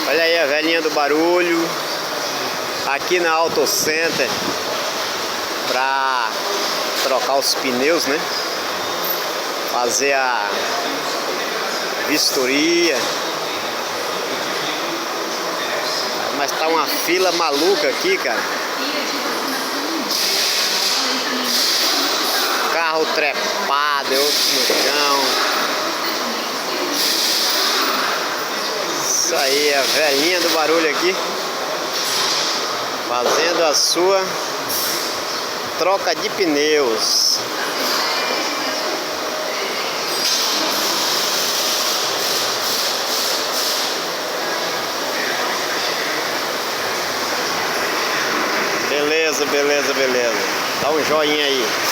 Olha aí a velhinha do barulho aqui na Auto Center pra trocar os pneus, né? Fazer a vistoria. Mas tá uma fila maluca aqui, cara. Carro trepado, outros no chão. Isso aí, a velhinha do barulho aqui, fazendo a sua troca de pneus. Beleza, beleza, beleza. Dá um joinha aí.